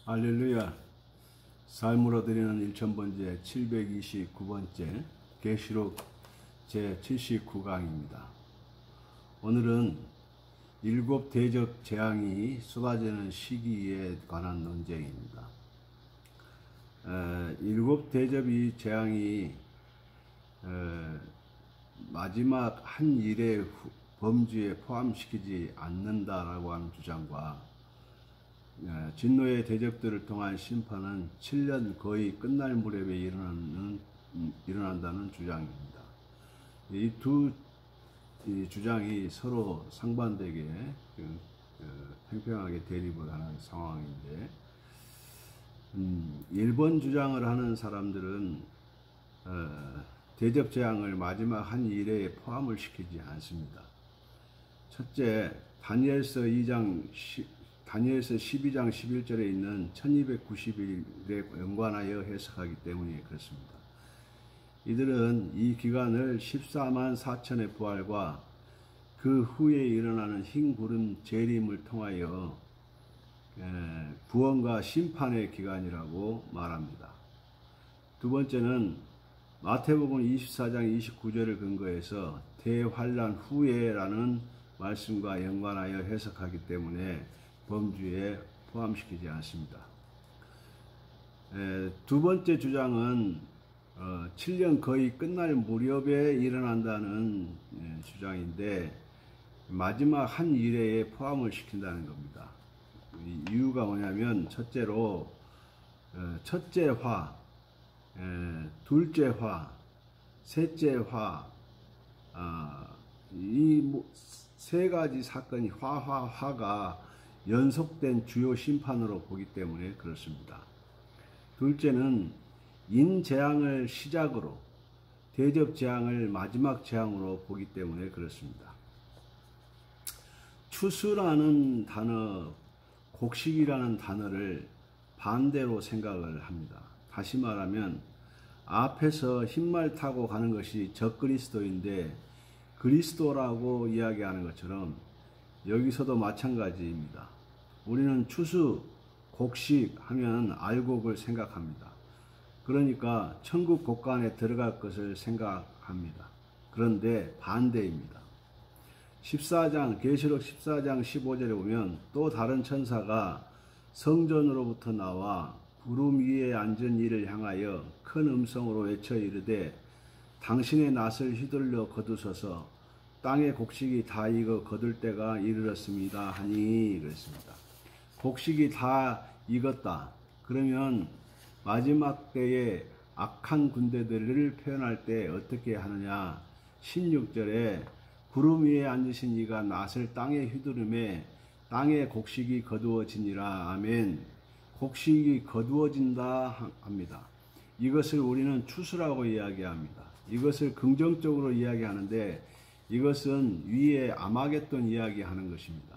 할렐루야. 삶으로 드리는 1000번째 729번째 계시록 제79강입니다. 오늘은 일곱 대적 재앙이 쏟아지는 시기에 관한 논쟁입니다. 일곱 대접이 재앙이 마지막 한 일의 범주에 포함시키지 않는다라고 하는 주장과 진노의 대적들을 통한 심판은 7년 거의 끝날 무렵에 일어난다는 주장입니다. 이 두 주장이 서로 상반되게 팽팽하게 대립을 하는 상황인데, 1번 주장을 하는 사람들은 대접 재앙을 마지막 한 일에 포함을 시키지 않습니다. 첫째, 다니엘서 12장 11절에 있는 1290일에 연관하여 해석하기 때문에 그렇습니다. 이들은 이 기간을 14만 4천의 부활과 그 후에 일어나는 흰 구름 재림을 통하여 구원과 심판의 기간이라고 말합니다. 두 번째는 마태복음 24장 29절을 근거해서 대환란 후에라는 말씀과 연관하여 해석하기 때문에 범주에 포함시키지 않습니다. 두 번째 주장은 7년 거의 끝날 무렵에 일어난다는 주장인데, 마지막 한 일회에 포함을 시킨다는 겁니다. 이유가 뭐냐면, 첫째로 첫째 화, 둘째 화, 셋째 화, 이 세 가지 사건이 화가 연속된 주요 심판으로 보기 때문에 그렇습니다. 둘째는 인재앙을 시작으로 대접재앙을 마지막 재앙으로 보기 때문에 그렇습니다. 추수라는 단어, 곡식이라는 단어를 반대로 생각을 합니다. 다시 말하면 앞에서 흰말 타고 가는 것이 적그리스도인데 그리스도라고 이야기하는 것처럼 여기서도 마찬가지입니다. 우리는 추수, 곡식 하면 알곡을 생각합니다. 그러니까 천국 곳간에 들어갈 것을 생각합니다. 그런데 반대입니다. 계시록 14장 15절에 보면 또 다른 천사가 성전으로부터 나와 구름 위에 앉은 이를 향하여 큰 음성으로 외쳐 이르되 당신의 낫을 휘둘러 거두소서 땅의 곡식이 다 익어 거둘 때가 이르렀습니다 하니 그랬습니다. 곡식이 다 익었다. 그러면 마지막 때에 악한 군대들을 표현할 때 어떻게 하느냐. 16절에 구름 위에 앉으신 이가 낫을 땅에 휘두르매 땅의 곡식이 거두어지니라. 아멘. 곡식이 거두어진다 합니다. 이것을 우리는 추수라고 이야기합니다. 이것을 긍정적으로 이야기하는데 이것은 위에 아마겟돈 이야기하는 것입니다.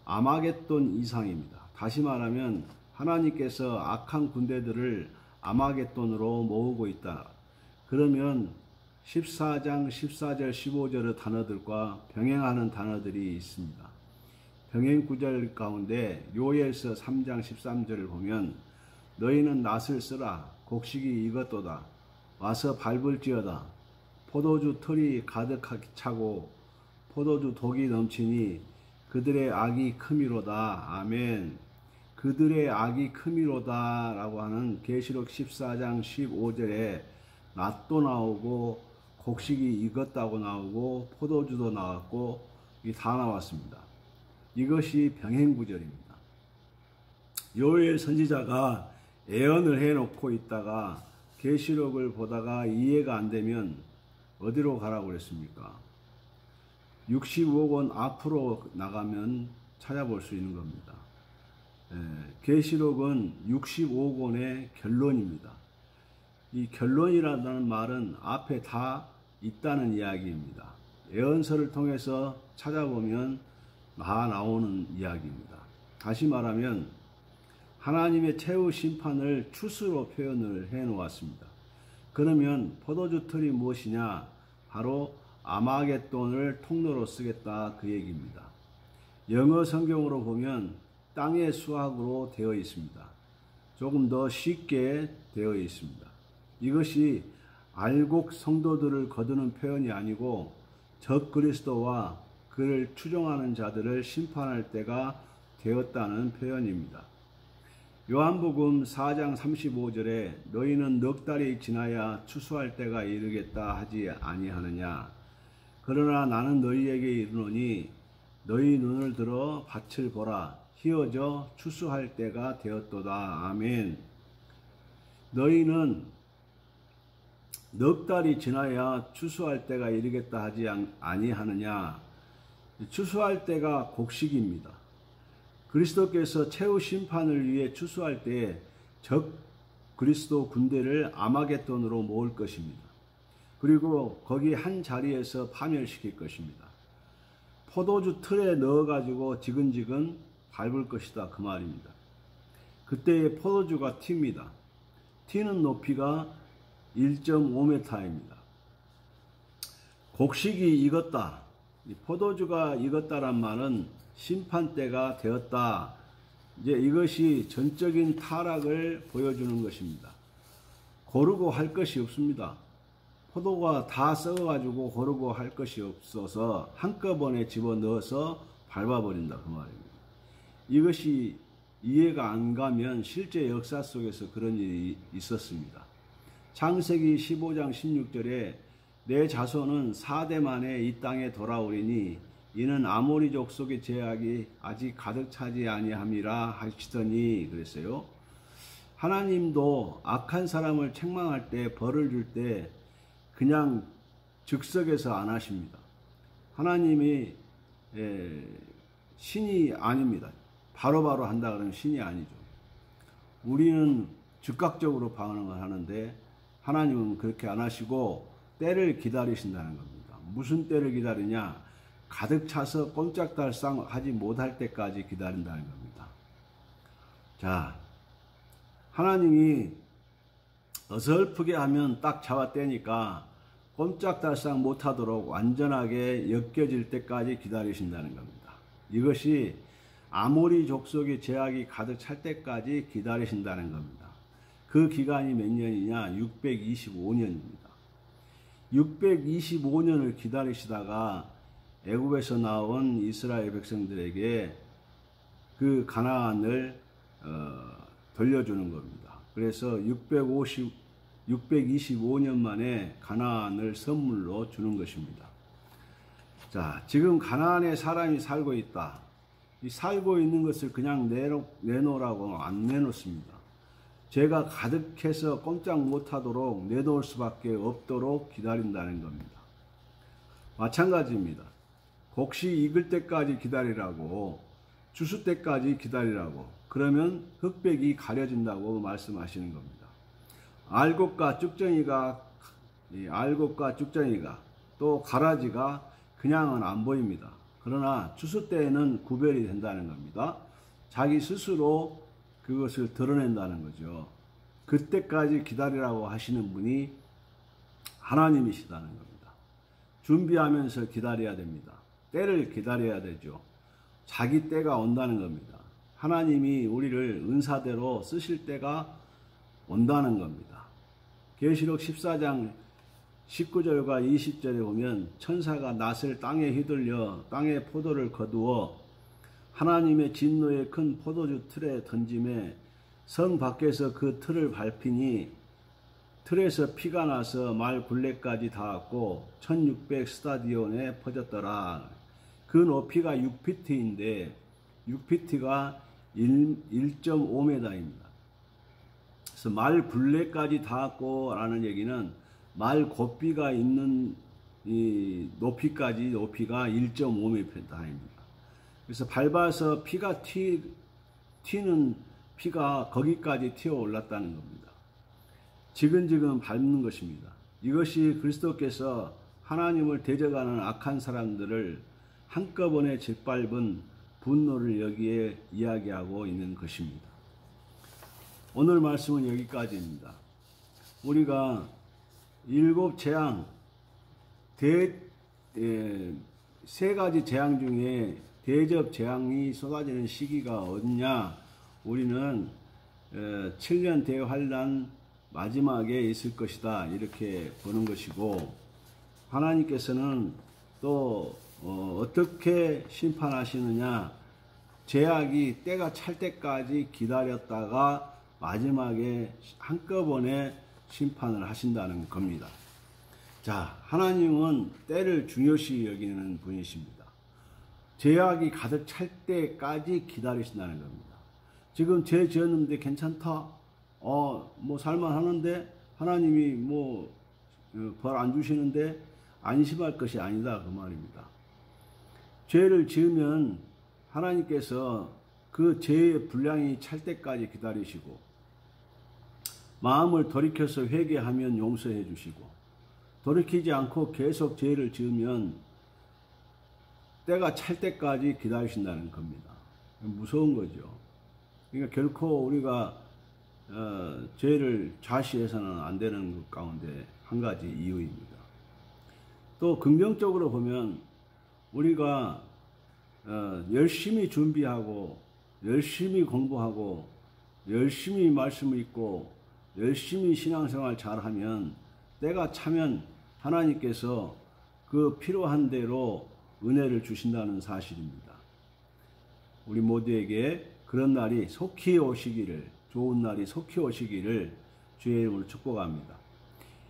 아마겟돈 이상입니다. 다시 말하면 하나님께서 악한 군대들을 아마겟돈으로 모으고 있다. 그러면 14장 14절 15절의 단어들과 병행하는 단어들이 있습니다. 병행 구절 가운데 요엘서 3장 13절을 보면 너희는 낫을 쓰라. 곡식이 익었도다. 와서 밟을지어다. 포도주 털이 가득하게 차고 포도주 독이 넘치니 그들의 악이 크미로다. 아멘. 그들의 악이 크미로다 라고 하는 계시록 14장 15절에 낫도 나오고 곡식이 익었다고 나오고 포도주도 나왔고 이 다 나왔습니다. 이것이 병행구절입니다. 요엘 선지자가 예언을 해놓고 있다가 계시록을 보다가 이해가 안 되면 어디로 가라고 그랬습니까? 65억 원 앞으로 나가면 찾아볼 수 있는 겁니다. 계시록은 65억 원의 결론입니다. 이 결론이라는 말은 앞에 다 있다는 이야기입니다. 예언서를 통해서 찾아보면 다 나오는 이야기입니다. 다시 말하면 하나님의 최후 심판을 추수로 표현을 해 놓았습니다. 그러면 포도주 틀이 무엇이냐? 바로 아마겟돈을 통로로 쓰겠다 그 얘기입니다. 영어 성경으로 보면 땅의 수학으로 되어 있습니다. 조금 더 쉽게 되어 있습니다. 이것이 알곡 성도들을 거두는 표현이 아니고 적 그리스도와 그를 추종하는 자들을 심판할 때가 되었다는 표현입니다. 요한복음 4장 35절에 너희는 넉 달이 지나야 추수할 때가 이르겠다 하지 아니하느냐. 그러나 나는 너희에게 이르노니 너희 눈을 들어 밭을 보라. 희어져 추수할 때가 되었도다. 아멘. 너희는 넉 달이 지나야 추수할 때가 이르겠다 하지 아니하느냐. 추수할 때가 곡식입니다. 그리스도께서 최후 심판을 위해 추수할 때에 적 그리스도 군대를 아마겟돈으로 모을 것입니다. 그리고 거기 한 자리에서 파멸시킬 것입니다. 포도주 틀에 넣어가지고 지근지근 밟을 것이다. 그 말입니다. 그때의 포도주가 튑니다. 튀는 높이가 1.5m입니다. 곡식이 익었다. 포도주가 익었다란 말은 심판 때가 되었다. 이제 이것이 전적인 타락을 보여주는 것입니다. 고르고 할 것이 없습니다. 포도가 다 썩어가지고 고르고 할 것이 없어서 한꺼번에 집어넣어서 밟아버린다. 그 말입니다. 이것이 이해가 안 가면 실제 역사 속에서 그런 일이 있었습니다. 창세기 15장 16절에 내 자손은 4대 만에 이 땅에 돌아오리니 이는 아모리 족속의 죄악이 아직 가득 차지 아니함이라 하시더니 그랬어요. 하나님도 악한 사람을 책망할 때 벌을 줄 때 그냥 즉석에서 안 하십니다. 하나님이 신이 아닙니다. 바로바로 한다 그러면 신이 아니죠. 우리는 즉각적으로 반응을 하는데 하나님은 그렇게 안 하시고 때를 기다리신다는 겁니다. 무슨 때를 기다리냐? 가득 차서 꼼짝달싹 하지 못할 때까지 기다린다는 겁니다. 자, 하나님이 어설프게 하면 딱 잡아떼니까 꼼짝달싹 못하도록 완전하게 엮여질 때까지 기다리신다는 겁니다. 이것이 아모리 족속의 죄악이 가득 찰 때까지 기다리신다는 겁니다. 그 기간이 몇 년이냐? 625년입니다. 625년을 기다리시다가 애굽에서 나온 이스라엘 백성들에게 그 가나안을 돌려주는 겁니다. 그래서 625년 만에 가나안을 선물로 주는 것입니다. 자, 지금 가나안에 사람이 살고 있다. 이 살고 있는 것을 그냥 내놓으라고 안 내놓습니다. 죄가 가득해서 꼼짝 못하도록 내놓을 수밖에 없도록 기다린다는 겁니다. 마찬가지입니다. 곡식 익을 때까지 기다리라고, 추수 때까지 기다리라고, 그러면 흑백이 가려진다고 말씀하시는 겁니다. 알곡과 쭉정이가 또 가라지가 그냥은 안 보입니다. 그러나 추수 때에는 구별이 된다는 겁니다. 자기 스스로 그것을 드러낸다는 거죠. 그때까지 기다리라고 하시는 분이 하나님이시다는 겁니다. 준비하면서 기다려야 됩니다. 때를 기다려야 되죠. 자기 때가 온다는 겁니다. 하나님이 우리를 은사대로 쓰실 때가 온다는 겁니다. 계시록 14장 19절과 20절에 보면 천사가 낫을 땅에 휘둘려 땅에 포도를 거두어 하나님의 진노의 큰 포도주 틀에 던짐에 성 밖에서 그 틀을 밟히니 틀에서 피가 나서 말 굴레까지 닿았고 1600 스타디온에 퍼졌더라. 그 높이가 6피트인데 6피트가 1.5m입니다. 그래서 말 굴레까지 닿았고 라는 얘기는 말 곱비가 있는 이 높이가 1.5m입니다. 그래서 밟아서 피가 튀는 피가 거기까지 튀어 올랐다는 겁니다. 지근지근 밟는 것입니다. 이것이 그리스도께서 하나님을 대적하는 악한 사람들을 한꺼번에 짓밟은 분노를 여기에 이야기하고 있는 것입니다. 오늘 말씀은 여기까지입니다. 우리가 7 재앙, 3가지 재앙 중에 대접 재앙이 쏟아지는 시기가 어디냐? 우리는 7년 대환란 마지막에 있을 것이다, 이렇게 보는 것이고, 하나님께서는 또 어떻게 심판하시느냐? 제약이 때가 찰 때까지 기다렸다가 마지막에 한꺼번에 심판을 하신다는 겁니다. 자, 하나님은 때를 중요시 여기는 분이십니다. 제약이 가득 찰 때까지 기다리신다는 겁니다. 지금 죄 지었는데 괜찮다? 뭐 살만하는데? 하나님이 뭐 벌 안 주시는데? 안심할 것이 아니다, 그 말입니다. 죄를 지으면 하나님께서 그 죄의 분량이 찰 때까지 기다리시고, 마음을 돌이켜서 회개하면 용서해 주시고, 돌이키지 않고 계속 죄를 지으면 때가 찰 때까지 기다리신다는 겁니다. 무서운 거죠. 그러니까 결코 우리가 죄를 좌시해서는 안 되는 것 가운데 한 가지 이유입니다. 또 긍정적으로 보면 우리가 열심히 준비하고, 열심히 공부하고, 열심히 말씀을 읽고, 열심히 신앙생활 잘하면 때가 차면 하나님께서 그 필요한 대로 은혜를 주신다는 사실입니다. 우리 모두에게 그런 날이 속히 오시기를, 좋은 날이 속히 오시기를 주의 이름으로 축복합니다.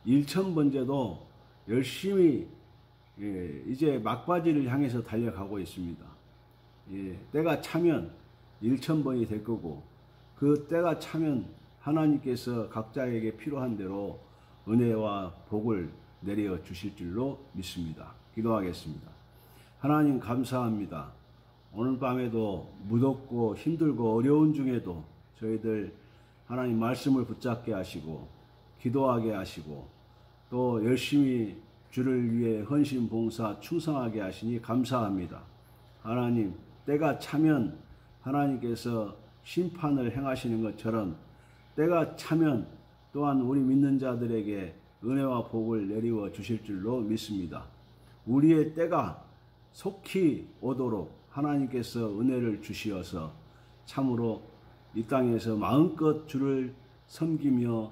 일천번제도 열심히 이제 막바지를 향해서 달려가고 있습니다. 때가 차면 1000번이 될 거고, 그 때가 차면 하나님께서 각자에게 필요한 대로 은혜와 복을 내려 주실 줄로 믿습니다. 기도하겠습니다. 하나님 감사합니다. 오늘 밤에도 무덥고 힘들고 어려운 중에도 저희들 하나님 말씀을 붙잡게 하시고, 기도하게 하시고, 또 열심히 주를 위해 헌신 봉사 충성하게 하시니 감사합니다. 하나님, 때가 차면 하나님께서 심판을 행하시는 것처럼 때가 차면 또한 우리 믿는 자들에게 은혜와 복을 내리워 주실 줄로 믿습니다. 우리의 때가 속히 오도록 하나님께서 은혜를 주시어서 참으로 이 땅에서 마음껏 주를 섬기며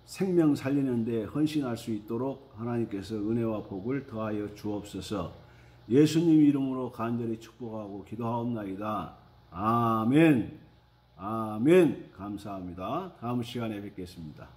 생명 살리는 데 헌신할 수 있도록 하나님께서 은혜와 복을 더하여 주옵소서. 예수님 이름으로 간절히 축복하고 기도하옵나이다. 아멘. 아멘. 감사합니다. 다음 시간에 뵙겠습니다.